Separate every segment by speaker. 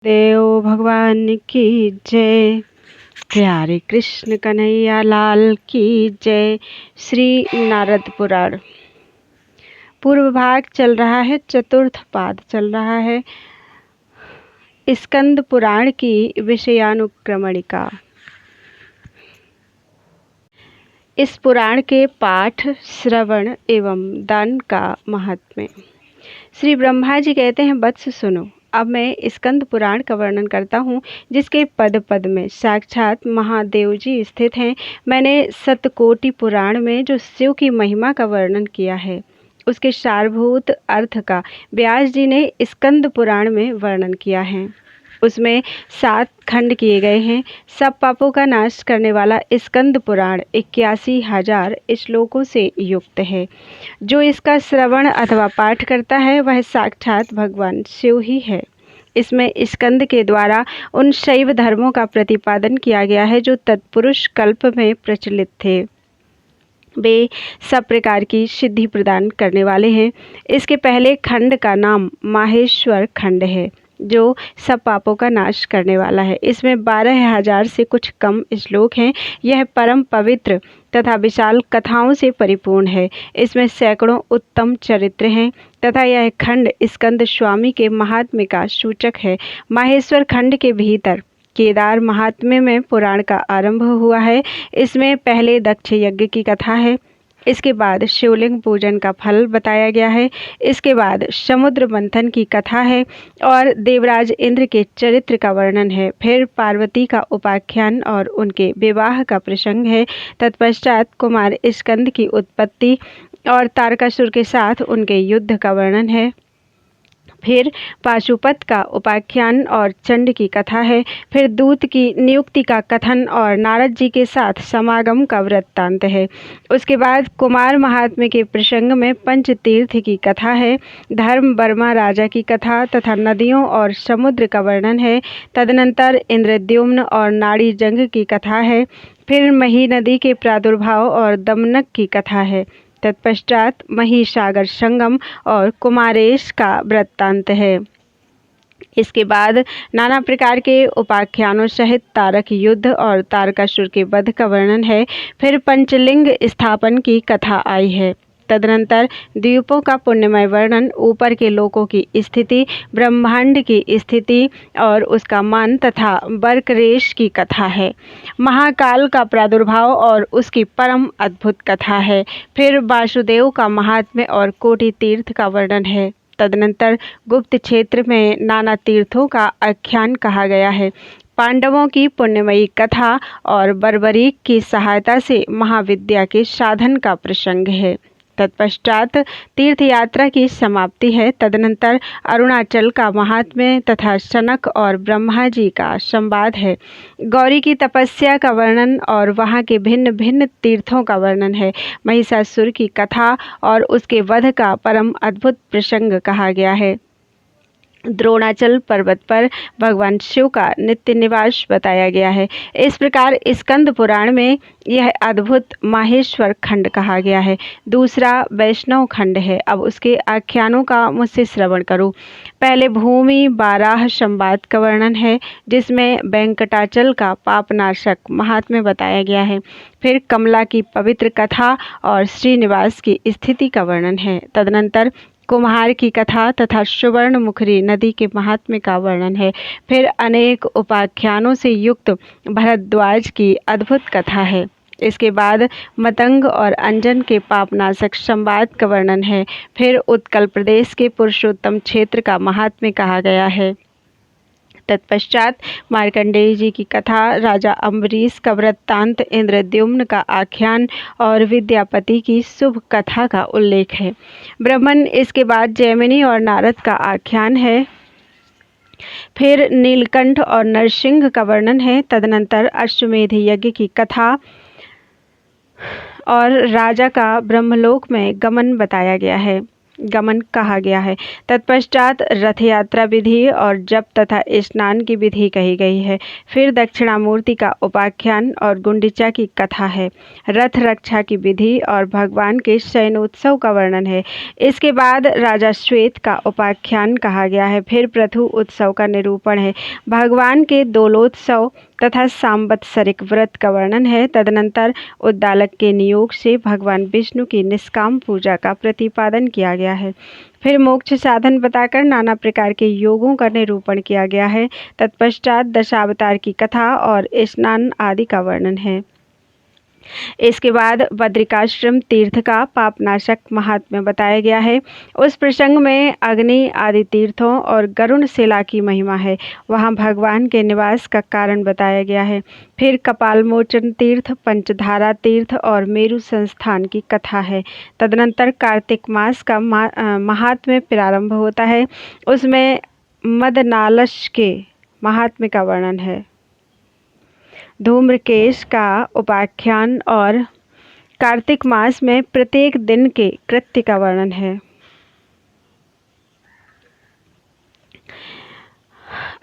Speaker 1: देव भगवान की जय। प्यारे कृष्ण कन्हैया लाल की जय। श्री नारद पुराण पूर्व भाग चल रहा है, चतुर्थ पाद चल रहा है स्कंद पुराण की विषयानुक्रमणिका। इस पुराण के पाठ, श्रवण एवं दान का महात्म्य। श्री ब्रह्मा जी कहते हैं, वत्स सुनो, अब मैं स्कंद पुराण का वर्णन करता हूँ, जिसके पद पद में साक्षात महादेव जी स्थित हैं। मैंने सतकोटि पुराण में जो शिव की महिमा का वर्णन किया है, उसके सारभूत अर्थ का व्यास जी ने स्कंद पुराण में वर्णन किया है। उसमें 7 खंड किए गए हैं। सब पापों का नाश करने वाला स्कंद पुराण 81,000 श्लोकों से युक्त है। जो इसका श्रवण अथवा पाठ करता है, वह साक्षात भगवान शिव ही है। इसमें स्कंद के द्वारा उन शैव धर्मों का प्रतिपादन किया गया है जो तत्पुरुष कल्प में प्रचलित थे। वे सब प्रकार की सिद्धि प्रदान करने वाले हैं। इसके पहले खंड का नाम माहेश्वर खंड है, जो सब पापों का नाश करने वाला है। इसमें 12,000 से कुछ कम श्लोक हैं। यह परम पवित्र तथा विशाल कथाओं से परिपूर्ण है। इसमें सैकड़ों उत्तम चरित्र हैं तथा यह खंड स्कंद स्वामी के महात्म्य का सूचक है। माहेश्वर खंड के भीतर केदार महात्म्य में पुराण का आरंभ हुआ है। इसमें पहले दक्ष यज्ञ की कथा है। इसके बाद शिवलिंग पूजन का फल बताया गया है। इसके बाद समुद्र मंथन की कथा है और देवराज इंद्र के चरित्र का वर्णन है। फिर पार्वती का उपाख्यान और उनके विवाह का प्रसंग है। तत्पश्चात कुमार स्कंद की उत्पत्ति और तारकासुर के साथ उनके युद्ध का वर्णन है। फिर पाशुपत का उपाख्यान और चंड की कथा है। फिर दूत की नियुक्ति का कथन और नारद जी के साथ समागम का वृत्तांत है। उसके बाद कुमार महात्म्य के प्रसंग में पंचतीर्थ की कथा है। धर्म वर्मा राजा की कथा तथा नदियों और समुद्र का वर्णन है। तदनंतर इंद्रद्युम्न और नाड़ी जंग की कथा है। फिर मही नदी के प्रादुर्भाव और दमनक की कथा है। तत्पश्चात महिसागर संगम और कुमारेश का वृत्तांत है। इसके बाद नाना प्रकार के उपाख्यानों सहित तारक युद्ध और तारकासुर के वध का वर्णन है। फिर पंचलिंग स्थापन की कथा आई है। तदनंतर द्वीपों का पुण्यमय वर्णन, ऊपर के लोकों की स्थिति, ब्रह्मांड की स्थिति और उसका मान तथा बर्करेश की कथा है। महाकाल का प्रादुर्भाव और उसकी परम अद्भुत कथा है। फिर वासुदेव का महात्म्य और कोटि तीर्थ का वर्णन है। तदनंतर गुप्त क्षेत्र में नाना तीर्थों का आख्यान कहा गया है। पांडवों की पुण्यमयी कथा और बर्बरीक की सहायता से महाविद्या के साधन का प्रसंग है। तत्पश्चात तीर्थ यात्रा की समाप्ति है। तदनंतर अरुणाचल का महात्म्य तथा सनक और ब्रह्मा जी का संवाद है। गौरी की तपस्या का वर्णन और वहाँ के भिन्न भिन्न तीर्थों का वर्णन है। महिषासुर की कथा और उसके वध का परम अद्भुत प्रसंग कहा गया है। द्रोणाचल पर्वत पर भगवान शिव का नित्य निवास बताया गया है। इस प्रकार स्कंद पुराण में यह अद्भुत माहेश्वर खंड कहा गया है। दूसरा वैष्णव खंड है। अब उसके आख्यानों का मुझसे श्रवण करो। पहले भूमि बाराह संवाद का वर्णन है, जिसमें वेंकटाचल का पापनाशक महात्म्य बताया गया है। फिर कमला की पवित्र कथा और श्रीनिवास की स्थिति का वर्णन है। तदनंतर कुम्हार की कथा तथा सुवर्णमुखरी नदी के महात्म्य का वर्णन है। फिर अनेक उपाख्यानों से युक्त भरद्वाज की अद्भुत कथा है। इसके बाद मतंग और अंजन के पापनाशक संवाद का वर्णन है। फिर उत्कल प्रदेश के पुरुषोत्तम क्षेत्र का महात्म्य कहा गया है। तत्पश्चात मार्कंडेय जी की कथा, राजा अम्बरीश का वृत्तांत, इंद्रद्युम्न का आख्यान और विद्यापति की शुभ कथा का उल्लेख है। ब्रह्मन, इसके बाद जैमिनी और नारद का आख्यान है। फिर नीलकंठ और नरसिंह का वर्णन है। तदनंतर अश्वमेध यज्ञ की कथा और राजा का ब्रह्मलोक में गमन बताया गया है। गमन कहा गया है। तत्पश्चात रथ यात्रा विधि और जप तथा स्नान की विधि कही गई है। फिर दक्षिणामूर्ति का उपाख्यान और गुंडिचा की कथा है। रथ रक्षा की विधि और भगवान के शयनोत्सव का वर्णन है। इसके बाद राजा श्वेत का उपाख्यान कहा गया है। फिर पृथु उत्सव का निरूपण है। भगवान के दोलोत्सव तथा सांवत्सरिक व्रत का वर्णन है। तदनंतर उद्दालक के नियोग से भगवान विष्णु की निष्काम पूजा का प्रतिपादन किया गया है। फिर मोक्ष साधन बताकर नाना प्रकार के योगों का निरूपण किया गया है। तत्पश्चात दशावतार की कथा और स्नान आदि का वर्णन है। इसके बाद बद्रिकाश्रम तीर्थ का पापनाशक महात्म्य बताया गया है। उस प्रसंग में अग्नि आदि तीर्थों और गरुण शिला की महिमा है। वहाँ भगवान के निवास का कारण बताया गया है। फिर कपालमोचन तीर्थ, पंचधारा तीर्थ और मेरु संस्थान की कथा है। तदनंतर कार्तिक मास का महात्म्य प्रारंभ होता है। उसमें मदनालश के महात्म्य का वर्णन है। धूम्रकेश का उपाख्यान और कार्तिक मास में प्रत्येक दिन के कृत्य का वर्णन है।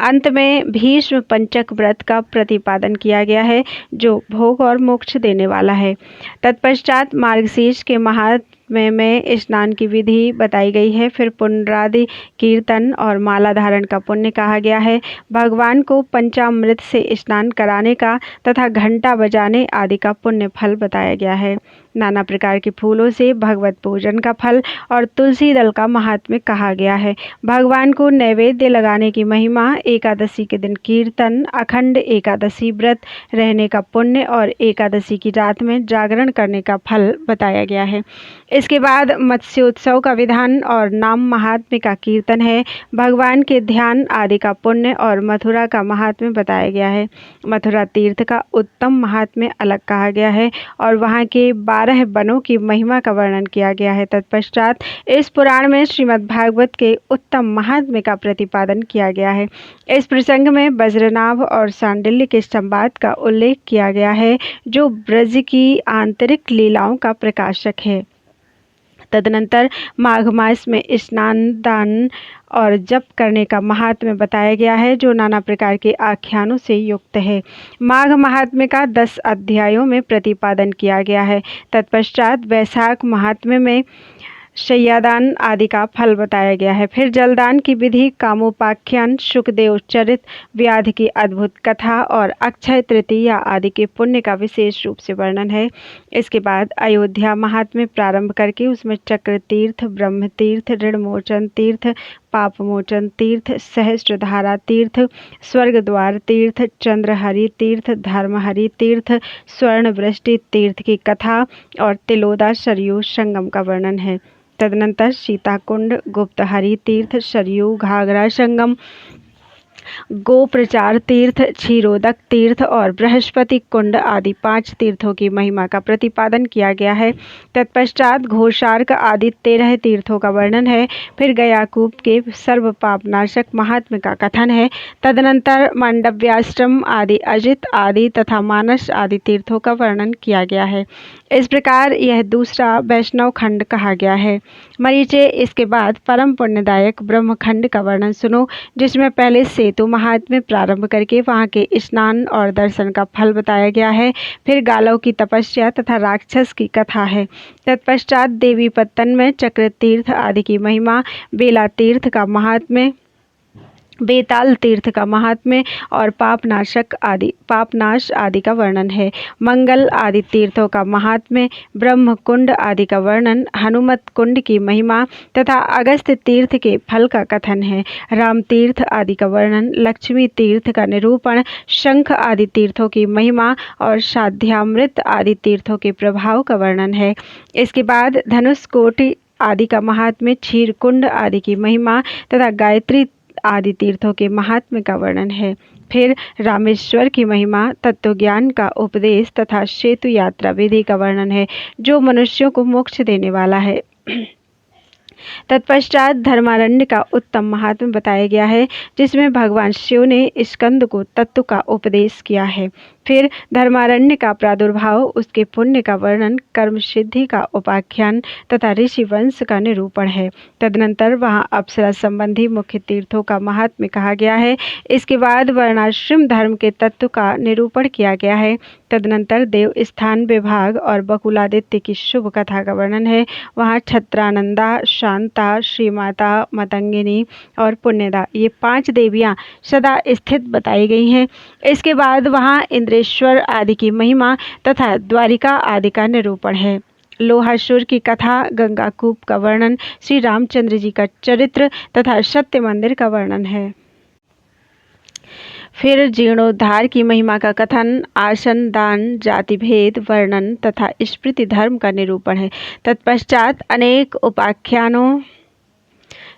Speaker 1: अंत में भीष्म पंचक व्रत का प्रतिपादन किया गया है, जो भोग और मोक्ष देने वाला है। तत्पश्चात मार्गशीर्ष के महात्म्य में स्नान की विधि बताई गई है। फिर पुण्रादि कीर्तन और माला धारण का पुण्य कहा गया है। भगवान को पंचामृत से स्नान कराने का तथा घंटा बजाने आदि का पुण्य फल बताया गया है। नाना प्रकार के फूलों से भगवत पूजन का फल और तुलसी दल का महात्म्य कहा गया है। भगवान को नैवेद्य लगाने की महिमा, एकादशी के दिन कीर्तन, अखंड एकादशी व्रत रहने का पुण्य और एकादशी की रात में जागरण करने का फल बताया गया है। इसके बाद मत्स्योत्सव का विधान और नाम महात्म्य का कीर्तन है। भगवान के ध्यान आदि का पुण्य और मथुरा का महात्म्य बताया गया है। मथुरा तीर्थ का उत्तम महात्म्य अलग कहा गया है और वहाँ के 12 वनों की महिमा का वर्णन किया गया है। तत्पश्चात इस पुराण में श्रीमद् भागवत के उत्तम महात्म्य का प्रतिपादन किया गया है। इस प्रसंग में वज्रनाभ और सांडिल्य के संवाद का उल्लेख किया गया है, जो ब्रज की आंतरिक लीलाओं का प्रकाशक है। तदनंतर माघ मास में स्नान, दान और जप करने का महात्म्य बताया गया है, जो नाना प्रकार के आख्यानों से युक्त है। माघ महात्म्य का 10 अध्यायों में प्रतिपादन किया गया है। तत्पश्चात वैशाख महात्म्य में शय्यादान आदि का फल बताया गया है। फिर जलदान की विधि, कामोपाख्यान, शुकदेव चरित, व्याध की अद्भुत कथा और अक्षय तृतीया आदि के पुण्य का विशेष रूप से वर्णन है। इसके बाद अयोध्या महात्म्य प्रारंभ करके उसमें चक्र तीर्थ, ब्रह्म तीर्थ, ऋणमोचन तीर्थ, पापमोचन तीर्थ, सहस्त्रधारा तीर्थ, स्वर्गद्वार तीर्थ, चंद्रहरि तीर्थ, धर्महरि तीर्थ, स्वर्ण वृष्टि तीर्थ की कथा और तिलोदा सरयू संगम का वर्णन है। तदनंतर सीताकुंड, गुप्तहरि तीर्थ, सरयू घाघरा संगम, गोप्रचार तीर्थ, क्षीरोदक तीर्थ और बृहस्पति कुंड आदि 5 तीर्थों की महिमा का प्रतिपादन किया गया है। तत्पश्चात घोषार्क आदि 13 तीर्थों का वर्णन है। फिर गयाकूप के सर्व पापनाशक महात्म्य का कथन है। तदनंतर मांडव्याश्रम आदि, अजित आदि तथा मानस आदि तीर्थों का वर्णन किया गया है। इस प्रकार यह दूसरा वैष्णव खंड कहा गया है। मरीचे, इसके बाद परम पुण्यदायक ब्रह्मखंड का वर्णन सुनो, जिसमें पहले सेतु महात्म्य प्रारंभ करके वहाँ के स्नान और दर्शन का फल बताया गया है। फिर गालव की तपस्या तथा राक्षस की कथा है। तत्पश्चात देवी पत्तन में चक्र तीर्थ आदि की महिमा, बेला तीर्थ का महात्म्य, बेताल तीर्थ का महात्म्य और पापनाश आदि का वर्णन है। मंगल आदि तीर्थों का महात्म्य, ब्रह्म कुंड आदि का वर्णन, हनुमत कुंड की महिमा तथा अगस्त्य तीर्थ के फल का कथन है। राम तीर्थ आदि का वर्णन, लक्ष्मी तीर्थ का निरूपण, शंख आदि तीर्थों की महिमा और साध्यामृत आदि तीर्थों के प्रभाव का वर्णन है। इसके बाद धनुष कोटि आदि का महात्म्य, क्षीर कुंड आदि की महिमा तथा गायत्री आदि तीर्थों के महात्म्य का वर्णन है। फिर रामेश्वर की महिमा, तत्वज्ञान का उपदेश तथा सेतु यात्रा विधि का वर्णन है, जो मनुष्यों को मोक्ष देने वाला है। तत्पश्चात धर्मारण्य का उत्तम महात्म्य बताया गया है, जिसमें भगवान शिव ने स्कंद को तत्व का उपदेश किया है। फिर धर्मारण्य का प्रादुर्भाव, उसके पुण्य का वर्णन, कर्म सिद्धि का उपाख्यान तथा ऋषि वंश का निरूपण है। तदनंतर वहाँ अप्सरा संबंधी मुख्य तीर्थों का महात्म्य कहा गया है। इसके बाद वर्णाश्रम धर्म के तत्व का निरूपण किया गया है। तदनंतर देव स्थान विभाग और बकुलादित्य की शुभ कथा का वर्णन है। वहाँ छत्रानंदा, शांता, श्रीमाता, मतंगिनी और पुण्यदा, ये 5 देवियाँ सदा स्थित बताई गई हैं। इसके बाद वहाँ इंद्रेश्वर आदि की महिमा तथा द्वारिका आदि का निरूपण है। लोहासुर की कथा, गंगाकूप का वर्णन, श्री रामचंद्र जी का चरित्र तथा सत्य मंदिर का वर्णन है। फिर जीर्णोद्धार की महिमा का कथन, आसन दान, जाति भेद वर्णन तथा स्मृति धर्म का निरूपण है। तत्पश्चात अनेक उपाख्यानों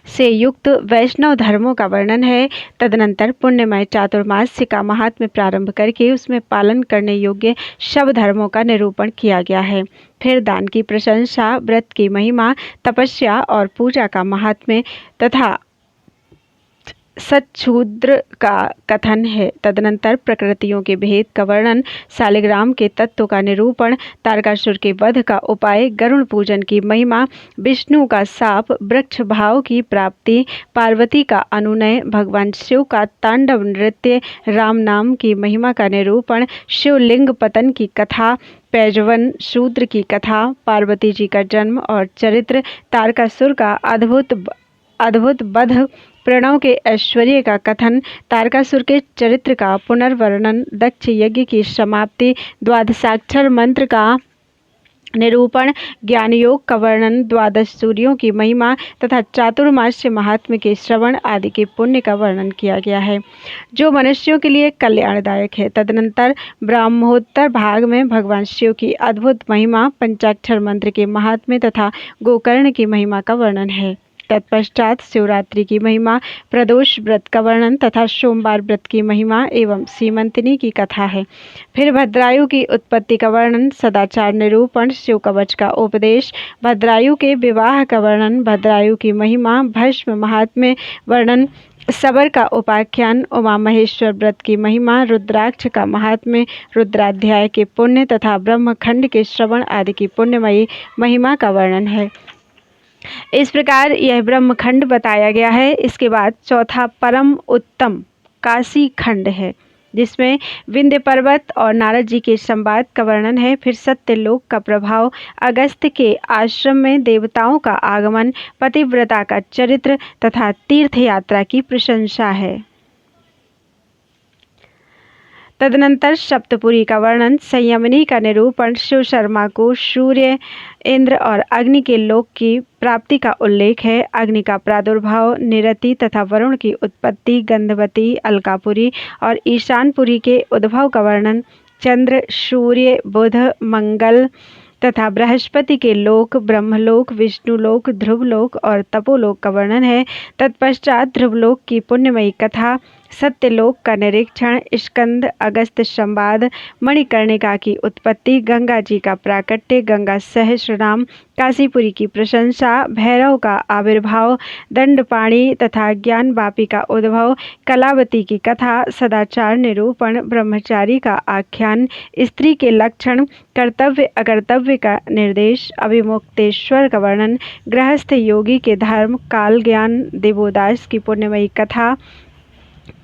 Speaker 1: से युक्त वैष्णव धर्मों का वर्णन है। तदनंतर पुण्यमय चातुर्मास्य का महात्म्य प्रारंभ करके उसमें पालन करने योग्य सब धर्मों का निरूपण किया गया है। फिर दान की प्रशंसा, व्रत की महिमा, तपस्या और पूजा का महात्म्य तथा सच्छूद्र का कथन है। तदनंतर प्रकृतियों के भेद का वर्णन, शालिग्राम के तत्व का निरूपण, तारकासुर के वध का उपाय, गरुण पूजन की महिमा, विष्णु का शाप, वृक्ष भाव की प्राप्ति, पार्वती का अनुनय, भगवान शिव का तांडव नृत्य, राम नाम की महिमा का निरूपण, शिवलिंग पतन की कथा, पैजवन शूद्र की कथा, पार्वती जी का जन्म और चरित्र, तारकासुर का अद्भुत वध, प्रणव के ऐश्वर्य का कथन, तारकासुर के चरित्र का पुनर्वर्णन, दक्ष यज्ञ की समाप्ति, द्वादशाक्षर मंत्र का निरूपण, ज्ञान योग का वर्णन, द्वादश सूर्यों की महिमा तथा चातुर्मास्य महात्म्य के श्रवण आदि के पुण्य का वर्णन किया गया है, जो मनुष्यों के लिए कल्याणदायक है। तदनंतर ब्रह्मोत्तर भाग में भगवान शिव की अद्भुत महिमा, पंचाक्षर मंत्र के महात्म्य तथा गोकर्ण की महिमा का वर्णन है। तत्पश्चात शिवरात्रि की महिमा, प्रदोष व्रत का वर्णन तथा सोमवार व्रत की महिमा एवं सीमंतिनी की कथा है। फिर भद्रायु की उत्पत्ति का वर्णन, सदाचार निरूपण, शिव कवच का उपदेश, भद्रायु के विवाह का वर्णन, भद्रायु की महिमा, भस्म महात्म्य वर्णन, सबर का उपाख्यान, उमा महेश्वर व्रत की महिमा, रुद्राक्ष का महात्म्य, रुद्राध्याय के पुण्य तथा ब्रह्मखंड के श्रवण आदि की पुण्यमयी महिमा का वर्णन है। इस प्रकार यह ब्रह्मखंड बताया गया है। इसके बाद चौथा परम उत्तम काशी खंड है, जिसमें विंध्य पर्वत और नारद जी के संवाद का वर्णन है। फिर सत्यलोक का प्रभाव, अगस्त्य के आश्रम में देवताओं का आगमन, पतिव्रता का चरित्र तथा तीर्थ यात्रा की प्रशंसा है। तदनंतर सप्तपुरी का वर्णन, संयमनी का निरूपण, शिव शर्मा को सूर्य, इंद्र और अग्नि के लोक की प्राप्ति का उल्लेख है। अग्नि का प्रादुर्भाव, निरति तथा वरुण की उत्पत्ति, गंधवती, अलकापुरी और ईशानपुरी के उद्भव का वर्णन, चंद्र, सूर्य, बुध, मंगल तथा बृहस्पति के लोक, ब्रह्मलोक, विष्णुलोक, ध्रुवलोक और तपोलोक का वर्णन है। तत्पश्चात ध्रुवलोक की पुण्यमयी कथा, सत्यलोक का निरीक्षण, स्कंद, अगस्त संवाद, मणिकर्णिका की उत्पत्ति, गंगा जी का प्राकट्य, गंगा सहस्रनाम, काशीपुरी की प्रशंसा, भैरव का आविर्भाव, दंडपाणि तथा ज्ञानवापी का उद्भव, कलावती की कथा, सदाचार निरूपण, ब्रह्मचारी का आख्यान, स्त्री के लक्षण, कर्तव्य अकर्तव्य का निर्देश, अभिमुक्तेश्वर का वर्णन, गृहस्थ योगी के धर्म, काल ज्ञान, देवोदास की पुण्यमयी कथा,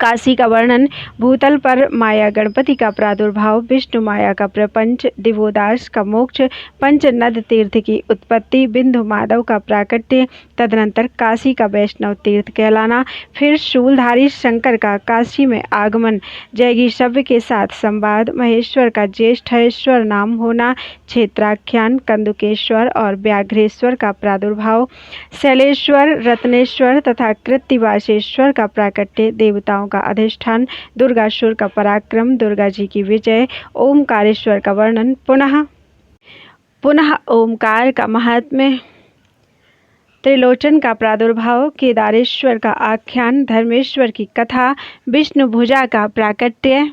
Speaker 1: काशी का वर्णन, भूतल पर माया गणपति का प्रादुर्भाव, विष्णु माया का प्रपंच, दिवोदास का मोक्ष, पंचनद तीर्थ की उत्पत्ति, बिंदु माधव का प्राकट्य, तदनंतर काशी का वैष्णव तीर्थ कहलाना, फिर शूलधारी शंकर का काशी में आगमन, जैगी शव्य के साथ संवाद, महेश्वर का ज्येष्ठेश्वर नाम होना, क्षेत्राख्यान, कंदुकेश्वर और व्याघ्रेश्वर का प्रादुर्भाव, शैलेश्वर, रत्नेश्वर तथा कृत्तिवासेश्वर का प्राकट्य, देवताओं का अधिष्ठान, दुर्गासुर का पराक्रम, दुर्गा जी की विजय, ओमकारेश्वर का वर्णन, पुनः ओमकार का महात्म्य, त्रिलोचन का प्रादुर्भाव, केदारेश्वर का आख्यान, धर्मेश्वर की कथा, विष्णु भुजा का प्राकट्य,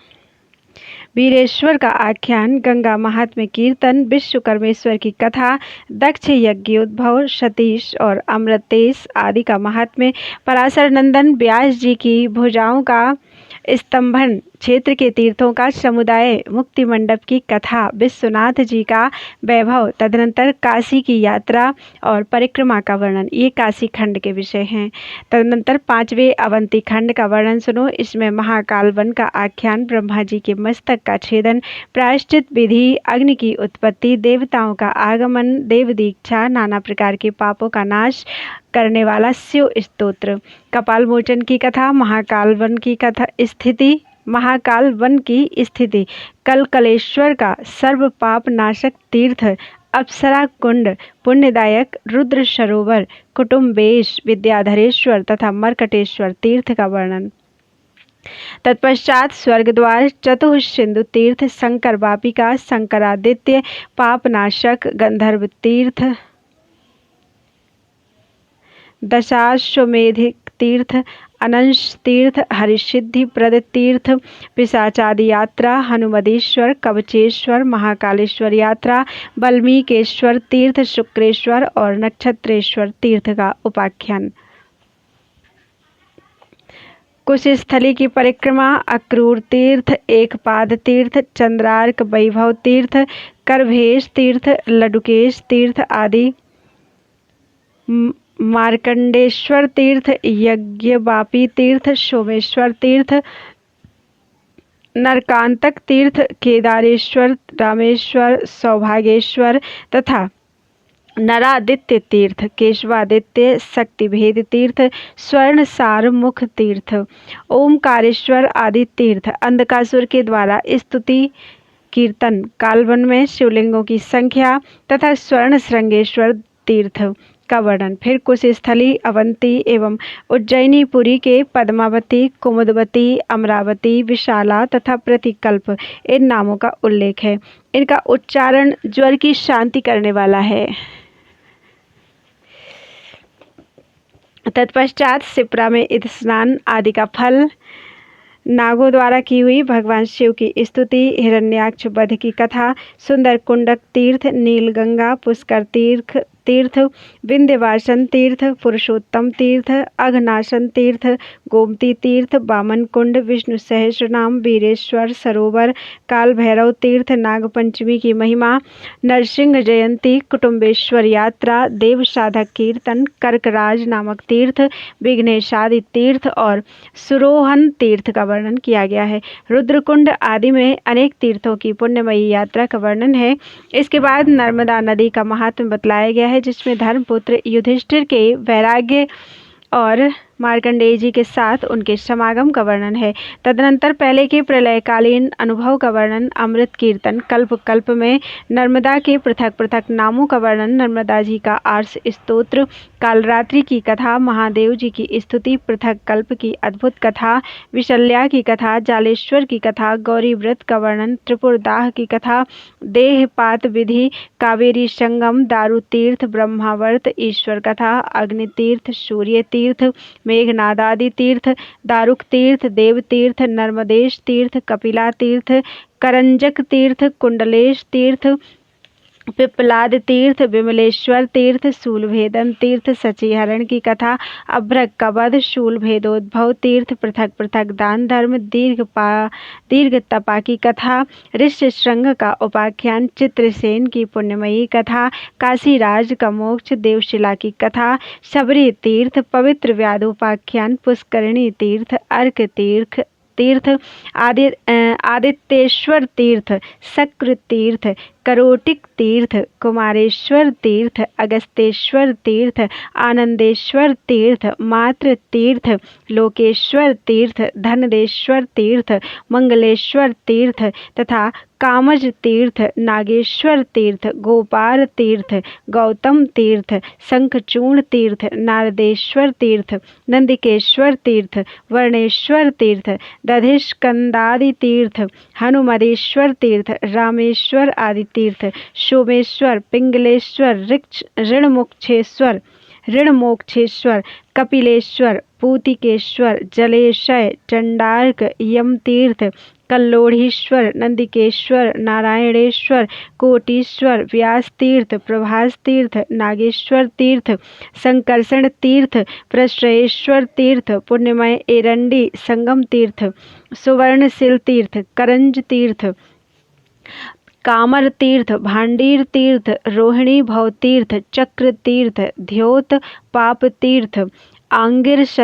Speaker 1: वीरेश्वर का आख्यान, गंगा महात्म्य कीर्तन, विश्वकर्मेश्वर की कथा, दक्ष यज्ञोद्भव, सतीश और अमृतेश आदि का महात्म्य, पराशर नंदन व्यास जी की भुजाओं का स्तंभन क्षेत्र के तीर्थों का समुदाय, मुक्ति मंडप की कथा, विश्वनाथ जी का वैभव, तदनंतर काशी की यात्रा और परिक्रमा का वर्णन। ये काशी खंड के विषय हैं। तदनंतर 5वें अवंती खंड का वर्णन सुनो। इसमें महाकाल वन का आख्यान, ब्रह्मा जी के मस्तक का छेदन, प्रायश्चित विधि, अग्नि की उत्पत्ति, देवताओं का आगमन, देव दीक्षा, नाना प्रकार के पापों का नाश करने वाला शिव स्तोत्र, कपाल मोचन की कथा, महाकाल वन की कथा स्थिति, महाकाल वन की स्थिति, कलकलेश्वर का सर्व पाप नाशक तीर्थ, अप्सरा कुंड, पुण्यदायक रुद्र सरोवर, कुटुम्बेश, विद्याधरेश्वर तथा मरकटेश्वर तीर्थ का वर्णन। तत्पश्चात स्वर्गद्वार, चतुःसिंधु तीर्थ, शंकर वापिका, शंकरादित्य, पापनाशक, गंधर्व तीर्थ, दशाश्वमेधिक तीर्थ, अनंश तीर्थ, हरिसिद्धि प्रद तीर्थ, पिशाचादि यात्रा, हनुमदेश्वर, कवचेश्वर, महाकालेश्वर यात्रा, वाल्मीकेश्वर तीर्थ, शुक्रेश्वर और नक्षत्रेश्वर तीर्थ का उपाख्यान। कुशस्थली की परिक्रमा, अक्रूर तीर्थ, एकपाद तीर्थ, चंद्रार्क वैभव तीर्थ, करभेश तीर्थ, लडुकेश तीर्थ आदि, मार्कंडेश्वर तीर्थ, यज्ञवापी तीर्थ, सोमेश्वर तीर्थ, नरकांतक तीर्थ, केदारेश्वर, रामेश्वर, सौभागेश्वर तथा नरादित्य तीर्थ, केशवादित्य, शक्तिभेद तीर्थ, स्वर्ण सार मुख तीर्थ, ओमकारेश्वर आदि तीर्थ, अंधकासुर के द्वारा स्तुति कीर्तन, कालवन में शिवलिंगों की संख्या तथा स्वर्ण श्रृंगेश्वर तीर्थ का वर्णन। फिर कुशस्थली, अवंती एवं उज्जैनीपुरी के पद्मावती, कुमुदवती, अमरावती, विशाला तथा प्रतिकल्प इन नामों का उल्लेख है। इनका उच्चारण ज्वर की शांति करने वाला है। तत्पश्चात शिप्रा में ईद स्नान आदि का फल, नागों द्वारा की हुई भगवान शिव की स्तुति, हिरण्याक्ष वध की कथा, सुंदर कुंडक तीर्थ, नीलगंगा, पुष्कर तीर्थ, विंध्यवासन तीर्थ, पुरुषोत्तम तीर्थ, अघनाशन तीर्थ, गोमती तीर्थ, बामन कुंड, विष्णु सहस्रनाम, वीरेश्वर सरोवर, काल भैरव तीर्थ, नागपंचमी की महिमा, नरसिंह जयंती, कुटुम्बेश्वर यात्रा, देव साधक कीर्तन, कर्कराज नामक तीर्थ, विघ्नेशादि तीर्थ और सुरोहन तीर्थ का वर्णन किया गया है। रुद्रकुंड आदि में अनेक तीर्थों की पुण्यमयी यात्रा का वर्णन है। इसके बाद नर्मदा नदी का महात्म्य बतलाया गया है, जिसमें धर्मपुत्र युधिष्ठिर के वैराग्य और मार्कंडेय जी के साथ उनके समागम का वर्णन है। तदनंतर पहले के प्रलयकालीन अनुभव का वर्णन, अमृत कीर्तन, कल्प कल्प में नर्मदा के पृथक पृथक नामों का वर्णन, नर्मदा जी का आर्ष स्तोत्र, कालरात्रि की कथा, महादेव जी की स्तुति, पृथक कल्प की अद्भुत कथा, विशल्या की कथा, जालेश्वर की कथा, गौरी व्रत का वर्णन, त्रिपुरदाह की कथा, देहपात विधि, कावेरी संगम, दारू तीर्थ, ब्रह्मावर्त, ईश्वर कथा, अग्नि तीर्थ, सूर्य तीर्थ, मेघनादादि तीर्थ, दारुक तीर्थ, देव तीर्थ, नर्मदेश तीर्थ, कपिला तीर्थ, करंजक तीर्थ, कुंडलेश तीर्थ, पिपलाद तीर्थ, विमलेश्वर तीर्थ, शूलभेदन तीर्थ, सचीहरण की कथा, अभ्रक कवध, शूलभेदोद्भव तीर्थ, पृथक पृथक दान धर्म, दीर्घ तपा की कथा, ऋष्य श्रृंग का उपाख्यान, चित्रसेन की पुण्यमयी कथा, काशीराज का मोक्ष, देवशिला की कथा, शबरी तीर्थ, पवित्र व्यादोपाख्यान, पुष्करिणी तीर्थ, अर्क तीर्थ, आदित्येश्वर तीर्थ, शक्र तीर्थ, करोटिक तीर्थ, कुमारेश्वर तीर्थ, अगस्तेश्वर तीर्थ, आनंदेश्वर तीर्थ, मातृ तीर्थ, लोकेश्वर तीर्थ, धनदेश्वर तीर्थ, मंगलेश्वर तीर्थ तथा कामज तीर्थ, नागेश्वर तीर्थ, गोपाल तीर्थ, गौतम तीर्थ, शंखचूर्ण तीर्थ, नारदेश्वर तीर्थ, नंदिकेश्वर तीर्थ, वर्णेश्वर तीर्थ, दधिस्कंदादि तीर्थ, हनुमदेश्वर तीर्थ, रामेश्वर आदि तीर्थ, सोमेश्वर, पिंगलेश्वर, ऋणमुक्षेश्वर, ऋणमोक्षेश्वर, कपिलेश्वर, पूतिकेश्वर, जलेशय, चंडार्क, यमतीर्थ, कल्लोढ़ीश्वर, नंदिकेश्वर, नारायणेश्वर, कोटीश्वर, व्यास तीर्थ, प्रभास तीर्थ, नागेश्वर तीर्थ, संकर्षण तीर्थ, प्रश्रयेश्वर तीर्थ, पुण्यमय एरंडी, संगम तीर्थ, सुवर्णशिल तीर्थ, करंज तीर्थ, कामर तीर्थ, भांडीर तीर्थ, रोहिणी भव तीर्थ, चक्र तीर्थ, ध्योत पाप तीर्थ, आंगिरस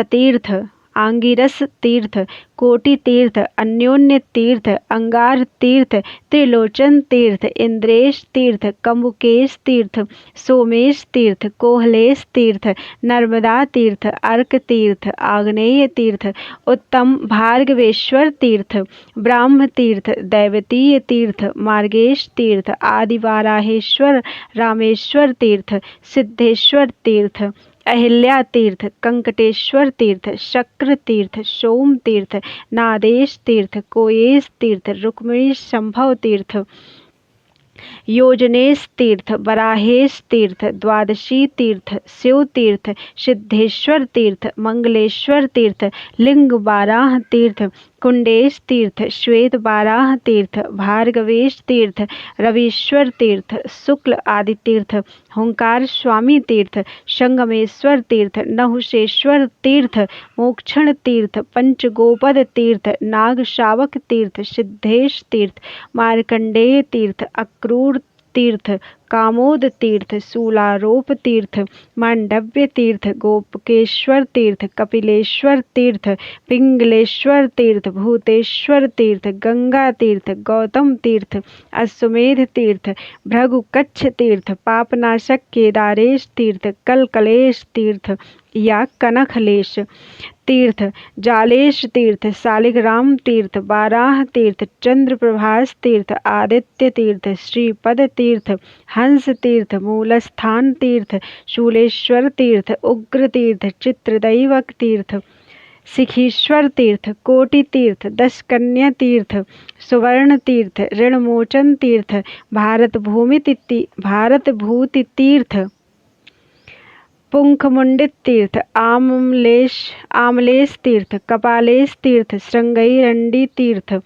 Speaker 1: तीर्थ, कोटि तीर्थ, अन्योन्य तीर्थ, अंगार तीर्थ, त्रिलोचन तीर्थ, इंद्रेश तीर्थ, कंबुकेश तीर्थ, सोमेश तीर्थ, कोहलेश तीर्थ, नर्मदा तीर्थ, अर्क तीर्थ, आग्नेय तीर्थ, उत्तम भार्गवेश्वर तीर्थ, ब्राह्म तीर्थ, दैवतीय तीर्थ, मार्गेश तीर्थ, आदिवाराहेश्वर, रामेश्वर तीर्थ, सिद्धेश्वर तीर्थ, अहिल्या तीर्थ, कंकटेश्वर तीर्थ, शक्र तीर्थ, सोम तीर्थ, नादेश तीर्थ, कोयेश तीर्थ, रुक्मिणी संभव तीर्थ, योजनेश तीर्थ, वराहेश तीर्थ, द्वादशी तीर्थ, शिव तीर्थ, सिद्धेश्वर तीर्थ, मंगलेश्वर तीर्थ, लिंग बाराह तीर्थ, कुंडेश तीर्थ, श्वेत बाराह तीर्थ, भार्गवेश तीर्थ, रवीश्वर तीर्थ, शुक्ल आदि तीर्थ, हुंकार स्वामी तीर्थ, संगमेश्वर तीर्थ, नहुषेश्वर तीर्थ, मोक्षण तीर्थ, पंचगोपद तीर्थ, नाग शावक तीर्थ, सिद्धेश तीर्थ, मार्कंडेय तीर्थ, अक्रूर तीर्थ, कामोद तीर्थ, शूलारोप तीर्थ, मांडव्य तीर्थ, गोपकेश्वर तीर्थ, कपिलेश्वर तीर्थ, पिंगलेश्वर तीर्थ, भूतेश्वर तीर्थ, गंगा तीर्थ, गौतम तीर्थ, अश्वमेध तीर्थ, भृगुकच्छ तीर्थ, पापनाशक केदारेश तीर्थ, कलकलेश तीर्थ या कनखलेश तीर्थ, जालेश तीर्थ, शालिग्राम तीर्थ, बाराह तीर्थ, चंद्रप्रभास तीर्थ, आदित्य तीर्थ, श्रीपद तीर्थ, हंस तीर्थ, मूलस्थान तीर्थ, शूलेश्वर तीर्थ, उग्र तीर्थ, चित्रदैवक तीर्थ, सिखीश्वर तीर्थ, कोटि तीर्थ, दशकन्या तीर्थ, सुवर्ण तीर्थ, ऋणमोचन तीर्थ, भारत भूति तीर्थ, पुंखमुंडित तीर्थ, आमलेश तीर्थ, कपालेश तीर्थ, श्रृंगई तीर्थ,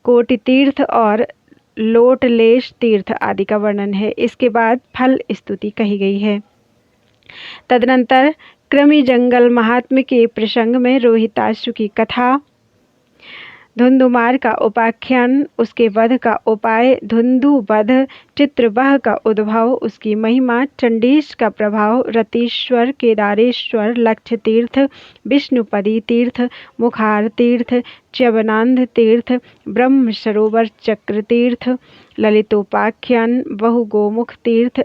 Speaker 1: कोटि तीर्थ और लोटलेश तीर्थ आदि का वर्णन है। इसके बाद फल स्तुति कही गई है। तदनंतर कृमि जंगल महात्म्य के प्रसंग में रोहिताश्व की कथा, धुंधुमार का उपाख्यान, उसके वध का उपाय, धुंधुवध, चित्रबह का उद्भव, उसकी महिमा, चंडीश का प्रभाव, रतीश्वर, केदारेश्वर, लक्ष्य तीर्थ, विष्णुपदी तीर्थ, मुखार तीर्थ, च्यवनांध तीर्थ, ब्रह्म सरोवर चक्र तीर्थ, ललितोपाख्यान, बहुगोमुख तीर्थ,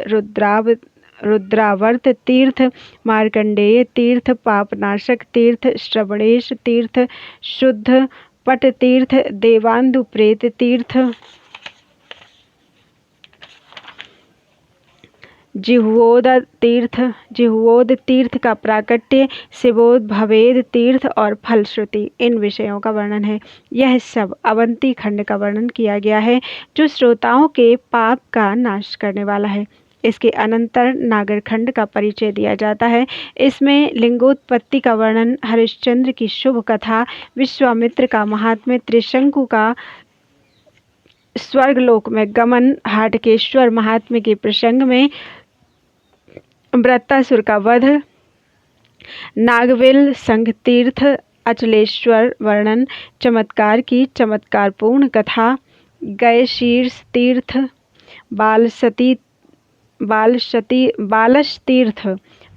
Speaker 1: रुद्रावर्त तीर्थ, मार्कंडेय तीर्थ, पापनाशक तीर्थ, श्रवणेश तीर्थ, शुद्ध पट तीर्थ, देवांदु प्रेत तीर्थ, जिह्वोद तीर्थ का प्राकट्य, शिवोद्भवेद तीर्थ और फलश्रुति, इन विषयों का वर्णन है। यह सब अवंती खंड का वर्णन किया गया है, जो श्रोताओं के पाप का नाश करने वाला है। इसके अनंतर नागर खंड का परिचय दिया जाता है। इसमें लिंगोत्पत्ति का वर्णन, हरिश्चंद्र की शुभ कथा, विश्वामित्र का महात्म्य, त्रिशंकु का स्वर्गलोक में गमन, हाटकेश्वर महात्म्य के प्रसंग में व्रतासुर का वध, नागविल संघ तीर्थ, अचलेश्वर वर्णन, चमत्कार की चमत्कारपूर्ण कथा, गयशीर्ष तीर्थ, बालश तीर्थ,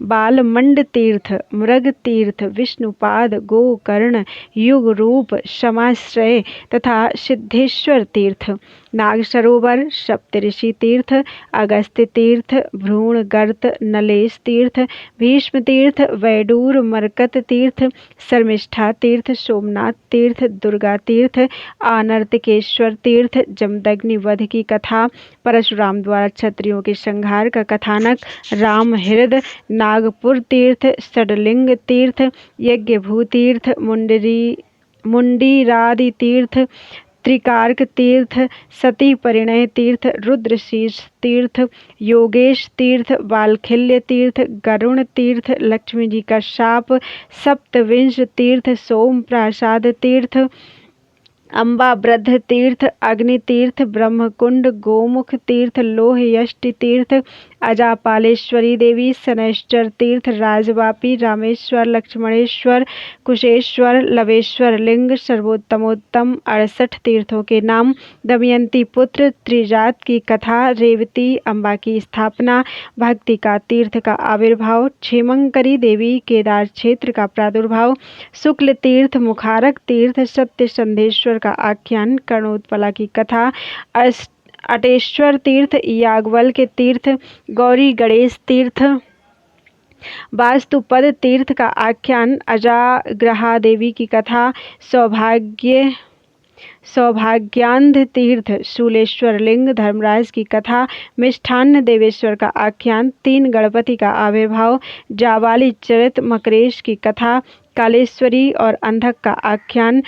Speaker 1: बालमंड तीर्थ, मृग तीर्थ, विष्णुपाद, गोकर्ण, युग रूप, समाश्रय तथा सिद्धेश्वर तीर्थ, नाग सरोवर, सप्तऋषि तीर्थ, अगस्त्य तीर्थ, भ्रूण गर्त, नलेश तीर्थ, भीष्म तीर्थ, वैडूर मरकत तीर्थ, शर्मिष्ठा तीर्थ, सोमनाथ तीर्थ, दुर्गा तीर्थ, आनर्तिकेश्वर तीर्थ, जमदग्नि वध की कथा, परशुराम द्वारा क्षत्रियों के संहार का कथानक, राम हृद, नागपुर तीर्थ, षडलिंग तीर्थ, यज्ञ भूतीर्थ, मुंडीरादि तीर्थ, त्रिकार्क तीर्थ, सती परिणय तीर्थ, रुद्रशीर्ष तीर्थ, योगेश तीर्थ, बालखिल्य तीर्थ, गरुण तीर्थ, लक्ष्मी जी का शाप, सप्तविंश तीर्थ, सोम प्रसाद तीर्थ, अम्बा वृद्ध तीर्थ, अग्नि तीर्थ, ब्रह्मकुंड, गोमुख तीर्थ, लोह यष्टि तीर्थ, अजापालेश्वरी देवी, शनैश्चर तीर्थ, राजवापी, रामेश्वर, लक्ष्मणेश्वर, कुशेश्वर, लवेश्वर लिंग, सर्वोत्तमोत्तम 68 तीर्थों के नाम, दमयंती पुत्र, त्रिजात की कथा, रेवती अम्बा की स्थापना, भक्ति का तीर्थ का आविर्भाव, क्षेमंकरी देवी, केदार क्षेत्र का प्रादुर्भाव, शुक्ल तीर्थ, मुखारक तीर्थ, सत्य संधेश्वर का आख्यान, कर्णोत्पला की कथा, अटेश्वर तीर्थ, याज्ञवल्क्य के तीर्थ, गौरी गणेश तीर्थ, वास्तुपद तीर्थ का आख्यान, अजाग्रहा देवी की कथा, सौभाग्यांध तीर्थ, शूलेश्वर लिंग, धर्मराज की कथा, मिष्ठान्न देवेश्वर का आख्यान, 3 गणपति का आविर्भाव, जाबाली चरित, मकरेश की कथा, कालेश्वरी और अंधक का आख्यान,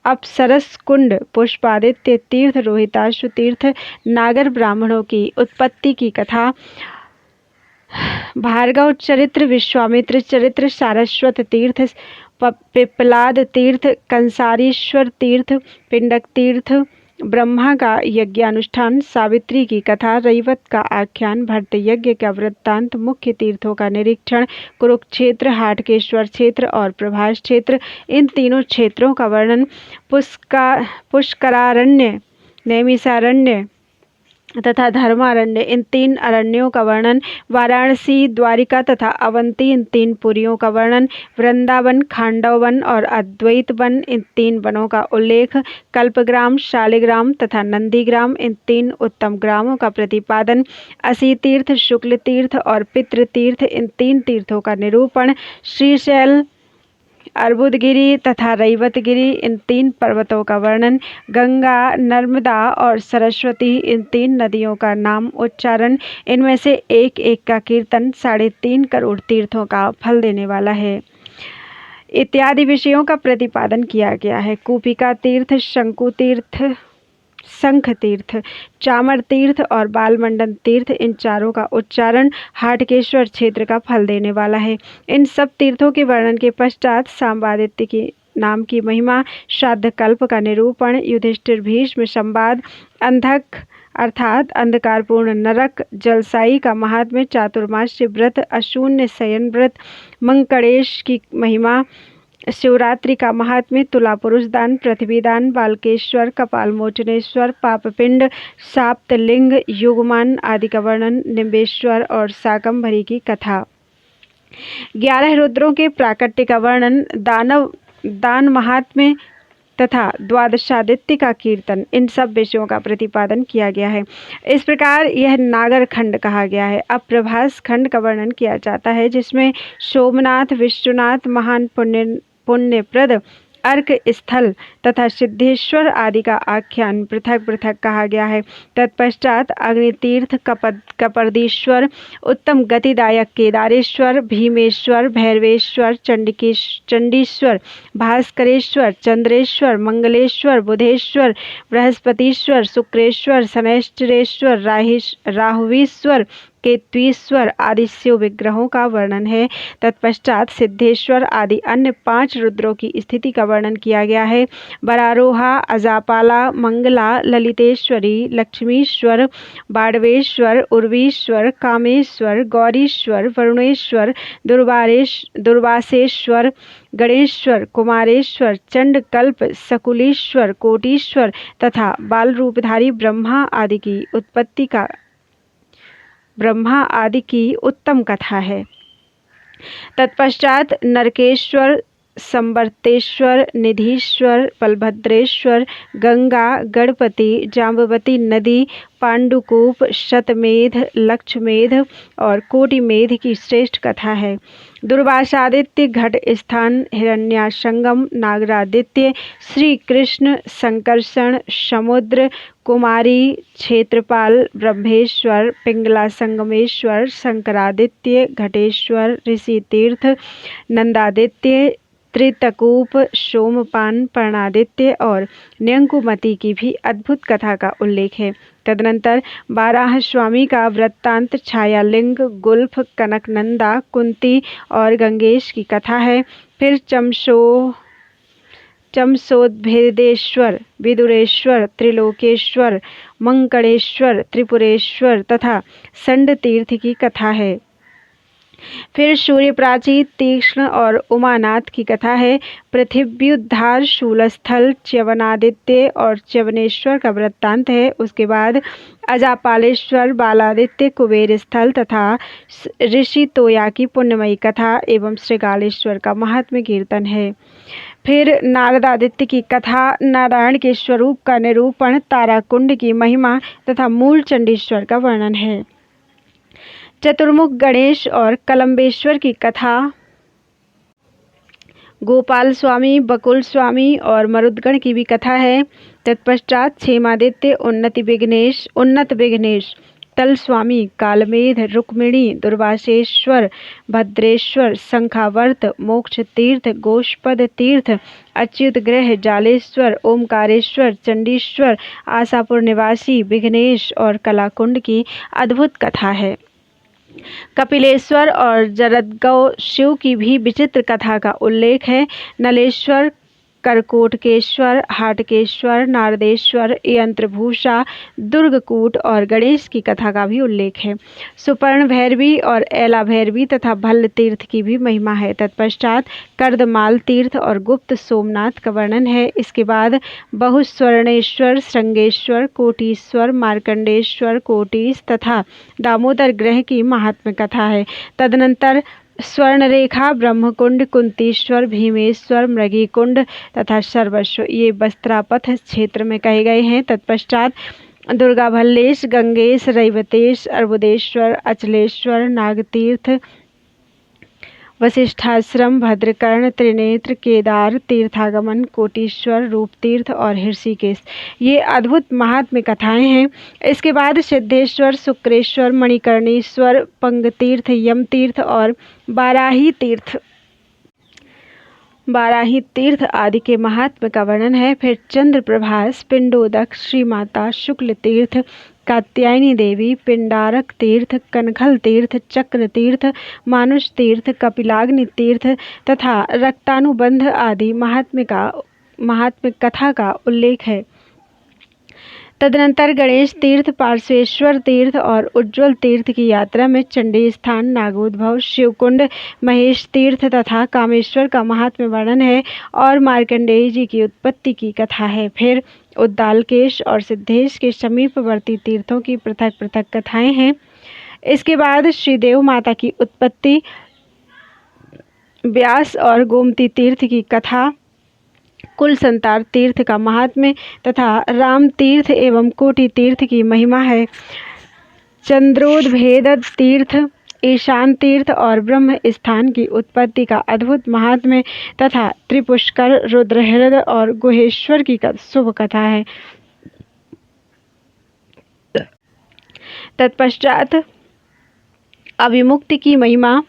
Speaker 1: अप्सरस कुंड, पुष्पादित्य तीर्थ, रोहिताश्व तीर्थ, नागर ब्राह्मणों की उत्पत्ति की कथा, भार्गव चरित्र, विश्वामित्र चरित्र, सारस्वत तीर्थ, पिप्पलाद तीर्थ, कंसारीश्वर तीर्थ, पिंडक तीर्थ, ब्रह्मा का यज्ञानुष्ठान, सावित्री की कथा, रैवत का आख्यान, भट्ट यज्ञ का वृत्तांत, मुख्य तीर्थों का निरीक्षण, कुरुक्षेत्र, हाटकेश्वर क्षेत्र और प्रभास क्षेत्र, इन तीनों क्षेत्रों का वर्णन, पुष्करारण्य, नैमिषारण्य तथा धर्मारण्य, इन 3 अरण्यों का वर्णन, वाराणसी, द्वारिका तथा अवंती, इन 3 पुरियों का वर्णन, वृंदावन, खांडव वन और अद्वैत वन, इन 3 वनों का उल्लेख, कल्पग्राम, शालिग्राम तथा नंदीग्राम, इन 3 उत्तम ग्रामों का प्रतिपादन, असी तीर्थ, शुक्ल तीर्थ और पितृ तीर्थ, इन 3 तीर्थों का निरूपण, श्रीशैल, अर्बुदगिरी तथा रैवतगिरी, इन 3 पर्वतों का वर्णन, गंगा, नर्मदा और सरस्वती, इन 3 नदियों का नाम उच्चारण, इनमें से एक एक का कीर्तन 3.5 करोड़ तीर्थों का फल देने वाला है इत्यादि विषयों का प्रतिपादन किया गया है। कूपिका तीर्थ, शंकु तीर्थ, शंख तीर्थ, चामर तीर्थ और बालमंडन तीर्थ, इन चारों का उच्चारण हाटकेश्वर क्षेत्र का फल देने वाला है। इन सब तीर्थों के वर्णन के पश्चात सांबादित्य की नाम की महिमा, श्राद्ध कल्प का निरूपण, युधिष्ठिर भीष्म संवाद, अंधक अर्थात अंधकारपूर्ण नरक, जलसाई का महात्म्य, चातुर्मास्य व्रत, अशून्य शयन व्रत, मंकड़ेश की महिमा, शिवरात्रि का महात्म्य, तुला पुरुष दान, पृथ्वी दान, बालकेश्वर, कपाल मोचनेश्वर, पापपिंड, साप्तलिंग, युगमान आदि का वर्णन, निम्बेश्वर और शाकंभरी की कथा, 11 रुद्रों के प्राकट्य का वर्णन, दान महात्म्य तथा द्वादशादित्य का कीर्तन, इन सब विषयों का प्रतिपादन किया गया है। इस प्रकार यह नागर खंड कहा गया है। अब प्रभास खंड का वर्णन किया जाता है, जिसमें सोमनाथ, विश्वनाथ, महान पुण्यप्रद अर्क स्थल तथा सिद्धेश्वर आदि का आख्यान पृथक पृथक कहा गया है। तत्पश्चात अग्नितीर्थ, कपर्दीश्वर, उत्तम गतिदायक केदारेश्वर, भीमेश्वर, भैरवेश्वर, चंडीश्वर, भास्करेश्वर, चंद्रेश्वर, मंगलेश्वर, बुधेश्वर, बृहस्पतीश्वर, शुक्रेश्वर, शनैश्चरेश्वर, राहुवीश्वर, केतवीश्वर आदि शिव विग्रहों का वर्णन है। तत्पश्चात सिद्धेश्वर आदि अन्य 5 रुद्रों की स्थिति का वर्णन किया गया है। बरारोहा, अजापाला, मंगला, ललितेश्वरी, लक्ष्मीश्वर, बाड़वेश्वर, उर्वीश्वर, कामेश्वर, गौरीश्वर, वरुणेश्वर, दुर्वासेश्वर, गणेश्वर, कुमारेश्वर, चंडकल्प, सकुलीश्वर, कोटीश्वर तथा बाल रूपधारी ब्रह्मा आदि की उत्तम कथा है। तत्पश्चात नरकेश्वर, संवर्तेश्वर, निधीश्वर, बलभद्रेश्वर, गंगा, गणपति, जाम्बवती नदी, पांडुकूप, शतमेध, लक्षमेध और कोटिमेध की श्रेष्ठ कथा है। दुर्वासादित्य, घट स्थान, हिरण्याशंगम, नागरादित्य, श्री कृष्ण, संकर्षण, समुद्र, कुमारी, क्षेत्रपाल, ब्रह्मेश्वर, पिंगला संगमेश्वर, शंकरादित्य, घटेश्वर, ऋषि तीर्थ, नंदादित्य, त्रितकूप, सोमपान, पर्णादित्य और न्यंकुमति की भी अद्भुत कथा का उल्लेख है। तदनंतर बाराह स्वामी का वृत्तांत, छायालिंग, गुल्फ, कनकनंदा, कुंती और गंगेश की कथा है। फिर चमसोद्भेदेश्वर, विदुरेश्वर, त्रिलोकेश्वर, मंकड़ेश्वर, त्रिपुरेश्वर तथा संड तीर्थ की कथा है। फिर सूर्यप्राची, तीक्ष्ण और उमानाथ की कथा है। पृथ्व्युद्धार, शूलस्थल, च्यवनादित्य और च्यवनेश्वर का वृत्तांत है। उसके बाद अजापालेश्वर, बालादित्य, कुबेर स्थल तथा ऋषि तोया की पुण्यमयी कथा एवं श्रीगालेश्वर का महात्म्य कीर्तन है। फिर नारदादित्य की कथा, नारायण के स्वरूप का निरूपण, ताराकुंड की महिमा तथा मूल चंडीश्वर का वर्णन है। चतुर्मुख गणेश और कलम्बेश्वर की कथा, गोपाल स्वामी, बकुल स्वामी और मरुदगण की भी कथा है। तत्पश्चात क्षेमादित्य, उन्नत विघ्नेश, तल स्वामी, कालमेध, रुक्मिणी, दुर्वासेश्वर, भद्रेश्वर, शंखावर्त, मोक्ष तीर्थ, गोष्पद तीर्थ, अच्युत ग्रह, जालेश्वर, ओमकारेश्वर, चंडीश्वर, आशापुर निवासी विघ्नेश और कलाकुंड की अद्भुत कथा है। कपिलेश्वर और जरदगौ शिव की भी विचित्र कथा का उल्लेख है। नलेश्वर, करकोटकेश्वर, हाटकेश्वर, नारदेश्वर, यंत्रभूषा, दुर्गकूट और गणेश की कथा का भी उल्लेख है। सुपर्ण भैरवी और एला भैरवी तथा भल्ल तीर्थ की भी महिमा है। तत्पश्चात कर्दमाल तीर्थ और गुप्त सोमनाथ का वर्णन है। इसके बाद बहुस्वर्णेश्वर, श्रृंगेश्वर, कोटीश्वर, मार्कंडेश्वर, कोटीस तथा दामोदर ग्रह की महात्म्य कथा है। तदनंतर स्वर्णरेखा, ब्रह्मकुंड, कुंतीश्वर, भीमेश्वर, मृगीकुंड तथा सर्वस्व ये वस्त्रापथ क्षेत्र में कहे गए हैं। तत्पश्चात दुर्गा भल्लेश, गंगेश, रैवतेश, अर्बुदेश्वर, अचलेश्वर, नागतीर्थ, वशिष्ठाश्रम, भद्रकर्ण, त्रिनेत्र, केदार, तीर्थागमन, कोटीश्वर, रूपतीर्थ और ऋषिकेश ये अद्भुत महात्म्य कथाएं हैं। इसके बाद सिद्धेश्वर, शुक्रेश्वर, मणिकर्णेश्वर, पंगतीर्थ, यमतीर्थ और बाराही तीर्थ आदि के महात्म्य का वर्णन है। फिर चंद्रप्रभास, पिंडोदक, श्रीमाता, शुक्ल तीर्थ, कात्यायनी देवी, पिंडारक तीर्थ, कनखल तीर्थ, चक्र तीर्थ, मानुष तीर्थ, कपिलाग्नि तीर्थ तथा रक्तानुबंध आदि महात्म्य कथा का उल्लेख है। तदनंतर गणेश तीर्थ, पार्श्वेश्वर तीर्थ और उज्ज्वल तीर्थ की यात्रा में चंडी स्थान, नागोद्भव, शिवकुंड, महेश तीर्थ तथा कामेश्वर का महात्म्य वर्णन है और मार्कंडेय जी की उत्पत्ति की कथा है। फिर उद्दालकेश और सिद्धेश के समीपवर्ती तीर्थों की पृथक पृथक कथाएं हैं। इसके बाद श्रीदेव माता की उत्पत्ति, व्यास और गोमती तीर्थ की कथा, कुल संतार तीर्थ का महात्म्य तथा राम तीर्थ एवं कोटि तीर्थ की महिमा है। चंद्रोद्भेद तीर्थ, ईशान तीर्थ और ब्रह्म स्थान की उत्पत्ति का अद्भुत महात्म्य तथा त्रिपुष्कर, रुद्रहृद और गुहेश्वर की शुभ कथा है। तत्पश्चात अभिमुक्ति की महिमा,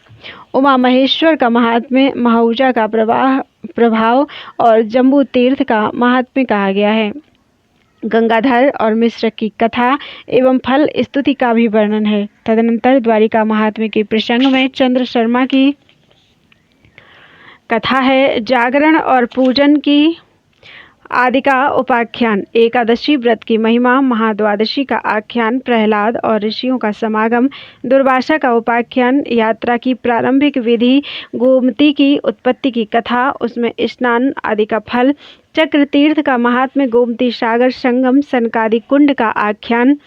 Speaker 1: उमा महेश्वर का महात्म्य, महाऊजा का प्रभाव और जम्बू तीर्थ का महात्म्य कहा गया है। गंगाधर और मिश्र की कथा एवं फल स्तुति का भी वर्णन है। तदनंतर द्वारिका महात्म्य के प्रसंग में चंद्र शर्मा की कथा है। जागरण और पूजन की आदि का उपाख्यान, एकादशी व्रत की महिमा, महाद्वादशी का आख्यान, प्रहलाद और ऋषियों का समागम, दुर्वासा का उपाख्यान, यात्रा की प्रारंभिक विधि, गोमती की उत्पत्ति की कथा, उसमें स्नान आदि का फल, चक्र तीर्थ का महात्म्य, गोमती सागर संगम, सनकादि कुंड का आख्यान,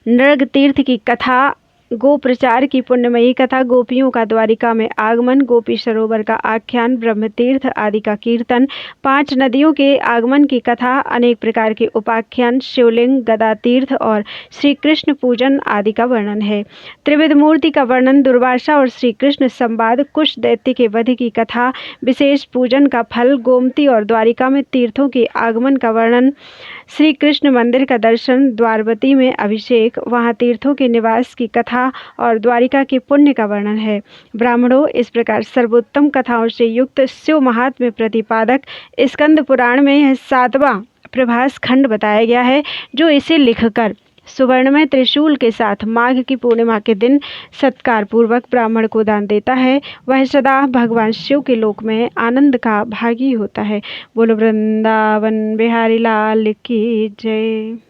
Speaker 1: नृग तीर्थ की कथा, गो प्रचार की पुण्यमयी कथा, गोपियों का द्वारिका में आगमन, गोपी सरोवर का आख्यान, ब्रह्म तीर्थ आदि का कीर्तन, 5 नदियों के आगमन की कथा, अनेक प्रकार के उपाख्यान, शिवलिंग, गदा तीर्थ और श्री कृष्ण पूजन आदि का वर्णन है। त्रिविध मूर्ति का वर्णन, दुर्वासा और श्री कृष्ण संवाद, कुश दैत्य के वध की कथा, विशेष पूजन का फल, गोमती और द्वारिका में तीर्थों के आगमन का वर्णन, श्री कृष्ण मंदिर का दर्शन, द्वारवती में अभिषेक, वहां तीर्थों के निवास की कथा, अयोध्या और द्वारिका के पुण्य का वर्णन है। ब्राह्मणों, इस प्रकार सर्वोत्तम कथाओं से युक्त शिव महात्म्य प्रतिपादक स्कंद पुराण में यह 7वां प्रभास खंड बताया गया है, जो इसे लिखकर सुवर्णमय त्रिशूल के साथ माघ की पूर्णिमा के दिन सत्कार पूर्वक ब्राह्मण को दान देता है, वह सदा भगवान शिव के लोक में आनंद का भागी होता है। बोलो वृंदावन बिहारी लाल की जय।